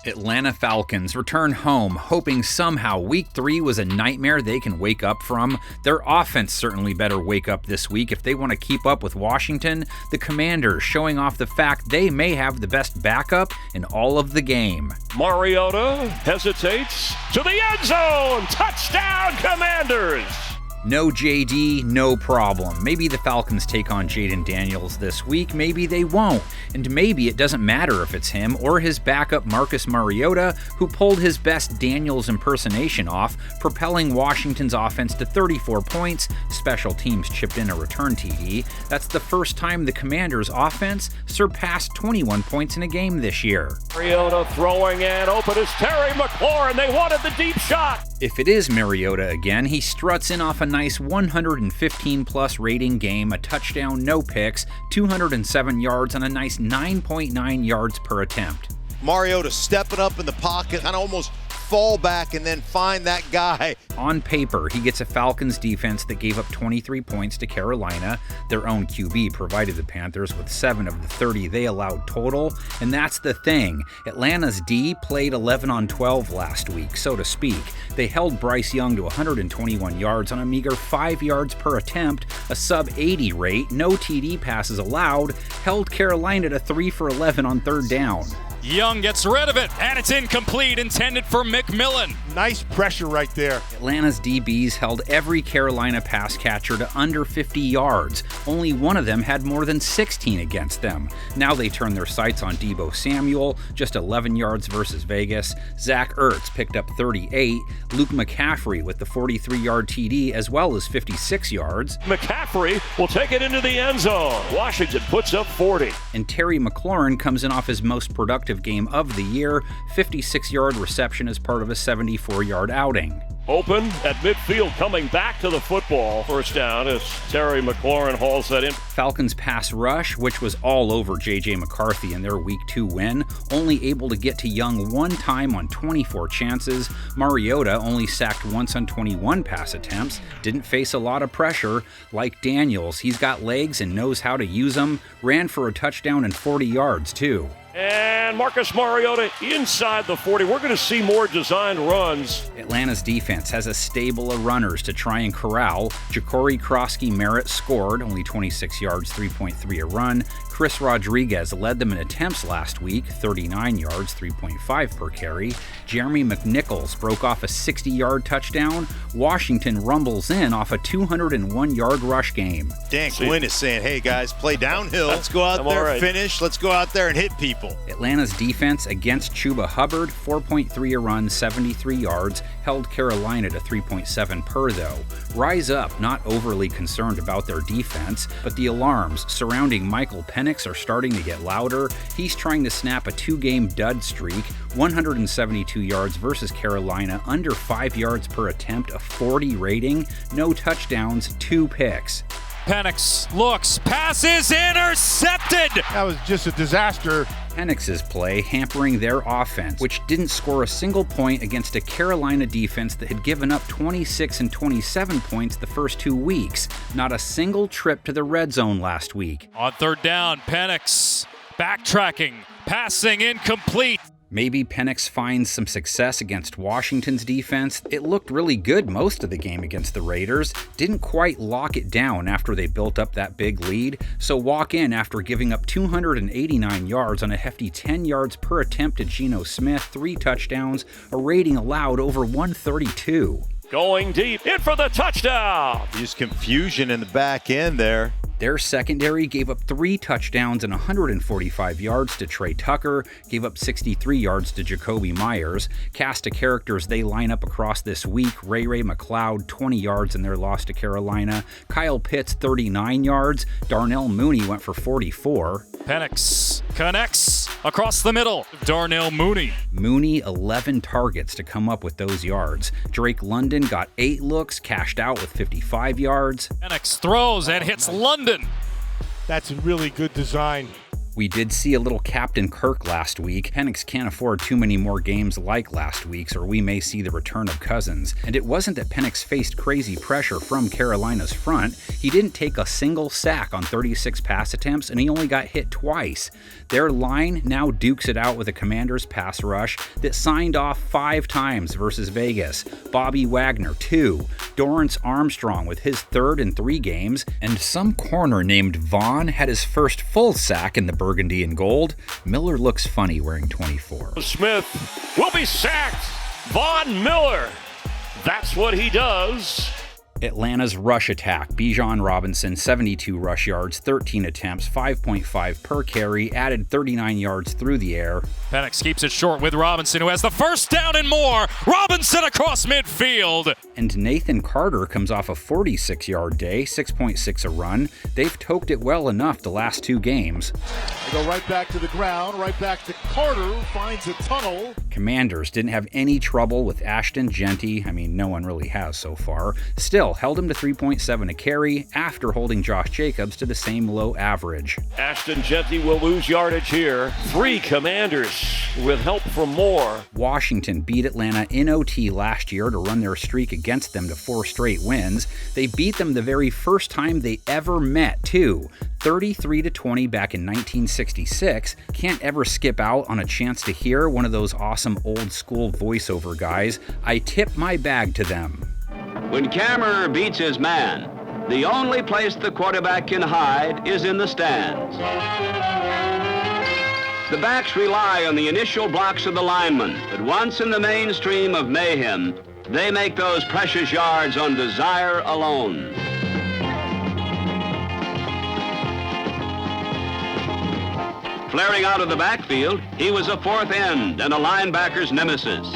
Atlanta Falcons return home, hoping somehow Week 3 was a nightmare they can wake up from. Their offense certainly better wake up this week if they want to keep up with Washington. The Commanders showing off the fact they may have the best backup in all of the game. Mariota hesitates to the end zone. Touchdown, Commanders! No JD, no problem. Maybe the Falcons take on Jaden Daniels this week, maybe they won't. And maybe it doesn't matter if it's him or his backup Marcus Mariota, who pulled his best Daniels impersonation off, propelling Washington's offense to 34 points. Special teams chipped in a return TD. That's the first time the Commanders' offense surpassed 21 points in a game this year. Mariota throwing in, open is Terry McLaurin. They wanted the deep shot. If it is Mariota again, he struts in off a nice 115-plus rating game, a touchdown, no picks, 207 yards, and a nice 9.9 yards per attempt. Mariota stepping up in the pocket and almost fall back and then find that guy. On paper, he gets a Falcons defense that gave up 23 points to Carolina. Their own QB provided the Panthers with 7 of the 30 they allowed total. And that's the thing. Atlanta's D played 11 on 12 last week, so to speak. They held Bryce Young to 121 yards on a meager 5 yards per attempt, a sub-80 rate, no TD passes allowed, held Carolina to 3 for 11 on third down. Young gets rid of it, and it's incomplete, intended for McMillan. Nice pressure right there. Atlanta's DBs held every Carolina pass catcher to under 50 yards. Only one of them had more than 16 against them. Now they turn their sights on Deebo Samuel, just 11 yards versus Vegas. Zach Ertz picked up 38. Luke McCaffrey with the 43-yard TD as well as 56 yards. McCaffrey will take it into the end zone. Washington puts up 40. And Terry McLaurin comes in off his most productive game of the year, 56-yard reception as part of a 74-yard outing. Open at midfield, coming back to the football. First down as Terry McLaurin hauls that in. Falcons pass rush, which was all over J.J. McCarthy in their Week 2 win, only able to get to Young one time on 24 chances. Mariota only sacked once on 21 pass attempts, didn't face a lot of pressure. Like Daniels, he's got legs and knows how to use them, ran for a touchdown and 40 yards too. And Marcus Mariota inside the 40. We're going to see more designed runs. Atlanta's defense has a stable of runners to try and corral. Ja'Cory Krosky-Merritt scored, only 26 yards, 3.3 a run. Chris Rodriguez led them in attempts last week, 39 yards, 3.5 per carry. Jeremy McNichols broke off a 60-yard touchdown. Washington rumbles in off a 201-yard rush game. Dan Quinn is saying, hey guys, play downhill. Let's go out there, finish. Let's go out there and hit people. Atlanta's defense against Chuba Hubbard, 4.3 a run, 73 yards, held Carolina to 3.7 per though. Rise up, not overly concerned about their defense, but the alarms surrounding Michael Penix are starting to get louder. He's trying to snap a 2-game dud streak, 172 yards versus Carolina, under 5 yards per attempt, a 40 rating, no touchdowns, 2 picks. Penix looks, passes intercepted! That was just a disaster. Penix's play hampering their offense, which didn't score a single point against a Carolina defense that had given up 26 and 27 points the first 2 weeks. Not a single trip to the red zone last week. On third down, Penix backtracking, passing incomplete. Maybe Penix finds some success against Washington's defense. It looked really good most of the game against the Raiders. Didn't quite lock it down after they built up that big lead. So walk in after giving up 289 yards on a hefty 10 yards per attempt to Geno Smith, 3 touchdowns, a rating allowed over 132. Going deep, in for the touchdown. Just confusion in the back end there. Their secondary gave up 3 touchdowns and 145 yards to Trey Tucker, gave up 63 yards to Jacoby Myers. Cast of characters they line up across this week: Ray McLeod, 20 yards in their loss to Carolina. Kyle Pitts, 39 yards. Darnell Mooney went for 44. Penix connects across the middle. Darnell Mooney. Mooney, 11 targets to come up with those yards. Drake London got 8 looks, cashed out with 55 yards. Penix throws and hits London. That's a really good design. We did see a little Captain Kirk last week. Penix can't afford too many more games like last week's, or we may see the return of Cousins. And it wasn't that Penix faced crazy pressure from Carolina's front. He didn't take a single sack on 36 pass attempts, and he only got hit twice. Their line now dukes it out with a Commanders pass rush that signed off 5 times versus Vegas. Bobby Wagner, 2. Dorrance Armstrong with his 3rd in 3 games, and some corner named Vaughn had his first full sack in the burgundy and gold. Miller looks funny wearing 24. Smith will be sacked. Von Miller. That's what he does. Atlanta's rush attack. Bijan Robinson, 72 rush yards, 13 attempts, 5.5 per carry, added 39 yards through the air. Penix keeps it short with Robinson, who has the first down and more. Robinson across midfield. And Nathan Carter comes off a 46-yard day, 6.6 a run. They've toked it well enough the last 2 games. They go right back to the ground, right back to Carter, who finds a tunnel. Commanders didn't have any trouble with Ashton Genty. I mean, no one really has so far. Still, held him to 3.7 a carry after holding Josh Jacobs to the same low average. Ashton Genty will lose yardage here. 3 Commanders with help from Moore. Washington beat Atlanta in OT last year to run their streak against them to 4 straight wins. They beat them the very first time they ever met, too. 33-20 back in 1966. Can't ever skip out on a chance to hear one of those awesome old school voiceover guys. I tip my bag to them. When Kammerer beats his man, the only place the quarterback can hide is in the stands. The backs rely on the initial blocks of the linemen, but once in the mainstream of mayhem, they make those precious yards on desire alone. Flaring out of the backfield, he was a fourth end and a linebacker's nemesis.